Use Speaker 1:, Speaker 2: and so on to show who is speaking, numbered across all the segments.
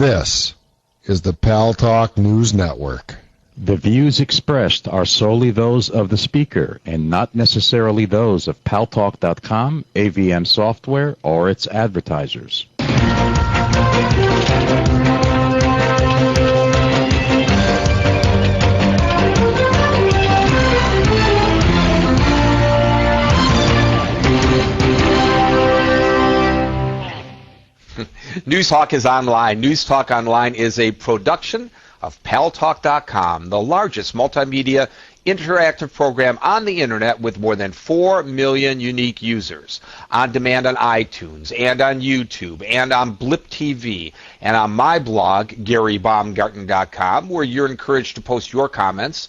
Speaker 1: This is the Pal Talk News Network.
Speaker 2: The views expressed are solely those of the speaker and not necessarily those of paltalk.com, AVM Software, or its advertisers.
Speaker 3: News Talk is online. News Talk Online is a production of paltalk.com, the largest multimedia interactive program on the internet with more than 4 million unique users. On demand on iTunes and on YouTube and on Blip TV and on my blog, GaryBaumgarten.com, where you're encouraged to post your comments,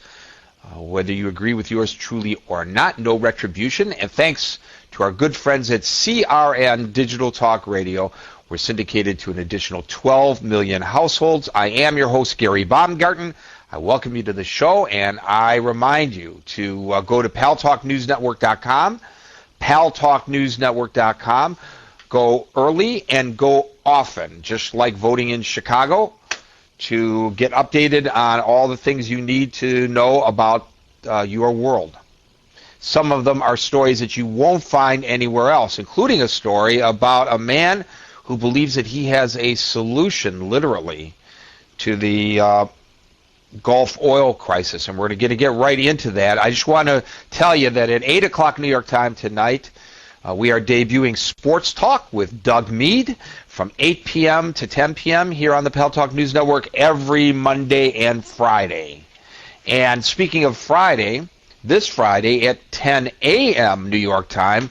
Speaker 3: whether you agree with yours truly or not. No retribution. And thanks to our good friends at CRN Digital Talk Radio. We're syndicated to an additional 12 million households. I am your host, Gary Baumgarten. I welcome you to the show, and I remind you to go to paltalknewsnetwork.com, paltalknewsnetwork.com. Go early and go often, just like voting in Chicago, to get updated on all the things you need to know about your world. Some of them are stories that you won't find anywhere else, including a story about a man who believes that he has a solution, literally, to the Gulf oil crisis. And we're going to get right into that. I just want to tell you that at 8 o'clock New York time tonight, we are debuting Sports Talk with Doug Mead from 8 p.m. to 10 p.m. here on the Pal Talk News Network every Monday and Friday. And speaking of Friday, this Friday at 10 a.m. New York time,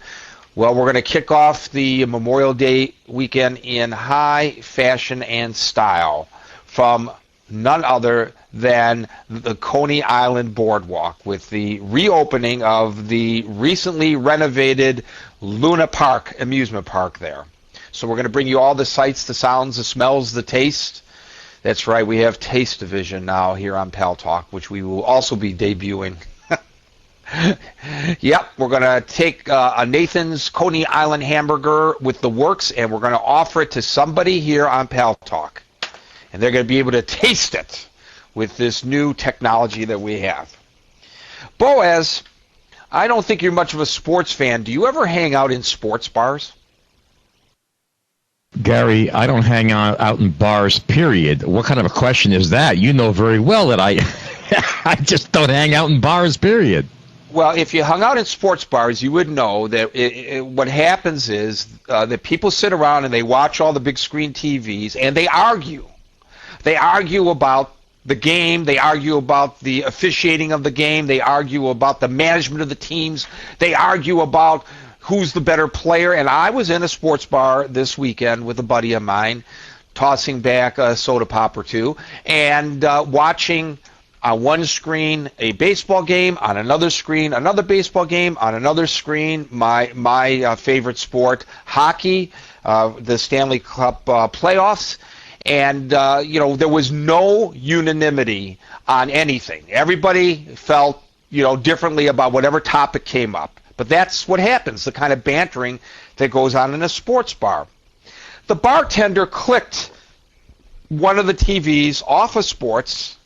Speaker 3: well, we're going to kick off the Memorial Day weekend in high fashion and style from none other than the Coney Island Boardwalk with the reopening of the recently renovated Luna Park amusement park there. So we're going to bring you all the sights, the sounds, the smells, the taste. That's right, we have Taste Division now here on Pal Talk, which we will also be debuting. Yep, we're going to take a Nathan's Coney Island hamburger with the works, and we're going to offer it to somebody here on Pal Talk. And they're going to be able to taste it with this new technology that we have. Boaz, I don't think you're much of a sports fan. Do you ever hang out in sports bars?
Speaker 2: Gary, I don't hang out in bars, period. What kind of a question is that? You know very well that I just don't hang out in bars, period.
Speaker 3: Well, if you hung out in sports bars, you would know that what happens is that people sit around and they watch all the big screen TVs and they argue. They argue about the game. They argue about the officiating of the game. They argue about the management of the teams. They argue about who's the better player. And I was in a sports bar this weekend with a buddy of mine, tossing back a soda pop or two, and watching on one screen a baseball game, on another screen another baseball game, on another screen my favorite sport, hockey, the Stanley Cup playoffs, and there was no unanimity on anything. Everybody felt differently about whatever topic came up. But that's what happens, the kind of bantering that goes on in a sports bar. The bartender clicked one of the TVs off of sports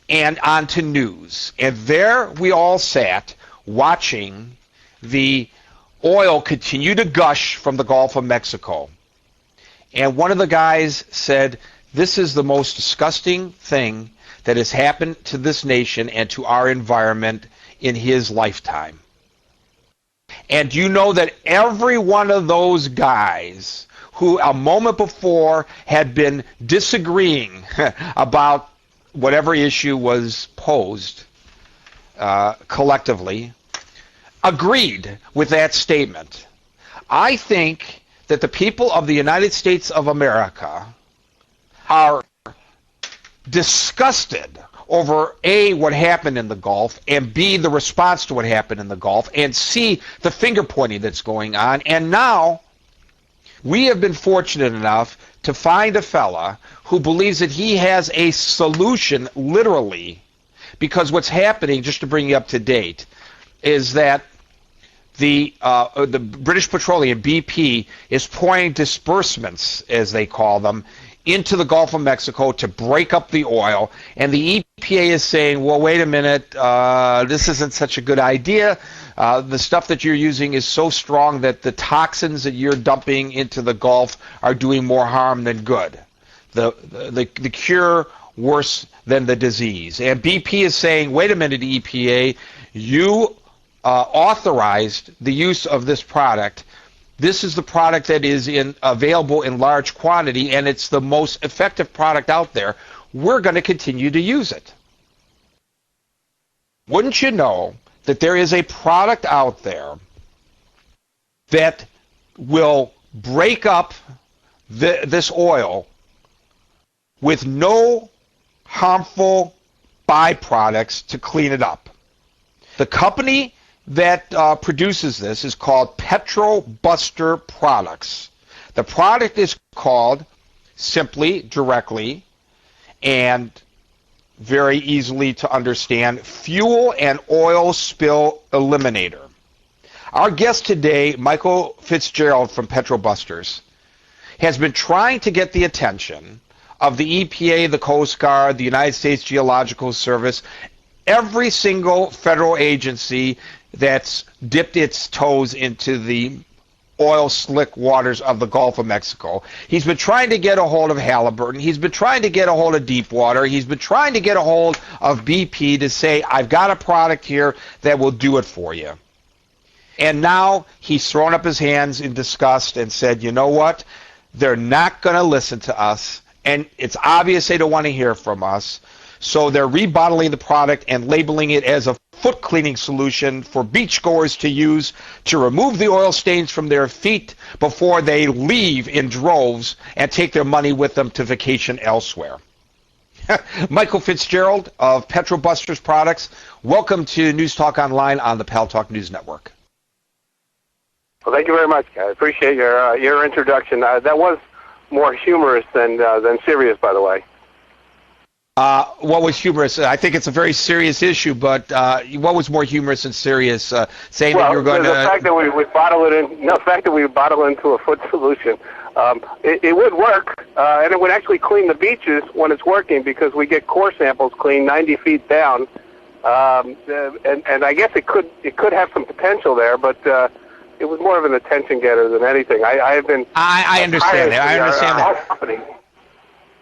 Speaker 3: and onto news. And there we all sat watching the oil continue to gush from the Gulf of Mexico. And one of the guys said, "This is the most disgusting thing that has happened to this nation and to our environment in his lifetime." And you know that every one of those guys who a moment before had been disagreeing about whatever issue was posed collectively, agreed with that statement. I think that the people of the United States of America are disgusted over A, what happened in the Gulf, and B, the response to what happened in the Gulf, and C, the finger pointing that's going on. And now we have been fortunate enough to find a fella who believes that he has a solution, literally, because what's happening, just to bring you up to date, is that the British Petroleum, BP, is pouring disbursements, as they call them, into the Gulf of Mexico to break up the oil. And the EPA is saying, well, wait a minute, this isn't such a good idea. The stuff that you're using is so strong that the toxins that you're dumping into the Gulf are doing more harm than good. The cure worse than the disease. And BP is saying, wait a minute, EPA, you authorized the use of this product. This is the product that is available in large quantity, and it's the most effective product out there. We're going to continue to use it. Wouldn't you know that there is a product out there that will break up this oil with no harmful byproducts to clean it up? The company that produces this is called Petrobuster Products. The product is called simply, directly, and very easily to understand, Fuel and Oil Spill Eliminator. Our guest today, Michael Fitzgerald from Petrobusters, has been trying to get the attention of the EPA, the Coast Guard, the United States Geological Service, every single federal agency that's dipped its toes into the oil slick waters of the Gulf of Mexico. He's been trying to get a hold of Halliburton. He's been trying to get a hold of Deepwater. He's been trying to get a hold of BP to say, I've got a product here that will do it for you. And now he's thrown up his hands in disgust and said, you know what? They're not going to listen to us, and it's obvious they don't want to hear from us. So they're rebottling the product and labeling it as a foot cleaning solution for beachgoers to use to remove the oil stains from their feet before they leave in droves and take their money with them to vacation elsewhere. Michael Fitzgerald of Petrobusters Products, welcome to News Talk Online on the Pal Talk News Network.
Speaker 4: Well, thank you very much. I appreciate your introduction. That was more humorous than serious, by the way.
Speaker 3: What was humorous? I think it's a very serious issue, but what was more humorous and serious? Saying that you're going to...
Speaker 4: the fact that we bottle it in, the fact that we bottle into a foot solution, it would work, and it would actually clean the beaches when it's working, because we get core samples cleaned 90 feet down, and I guess it could have some potential there, but it was more of an attention getter than anything. I understand
Speaker 3: that. I understand that.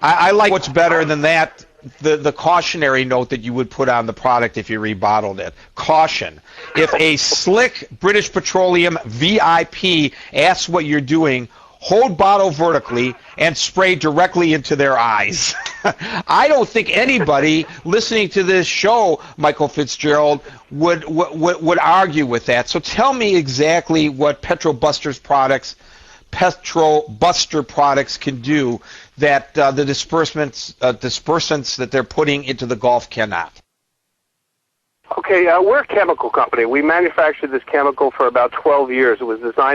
Speaker 3: I like what's better than that. The cautionary note that you would put on the product if you rebottled it. Caution. If a slick British Petroleum VIP asks what you're doing, hold bottle vertically and spray directly into their eyes. I don't think anybody listening to this show, Michael Fitzgerald, would argue with that. So tell me exactly what Petrobuster products can do that the dispersants that they're putting into the Gulf cannot.
Speaker 4: Okay, we're a chemical company. We manufactured this chemical for about 12 years. It was designed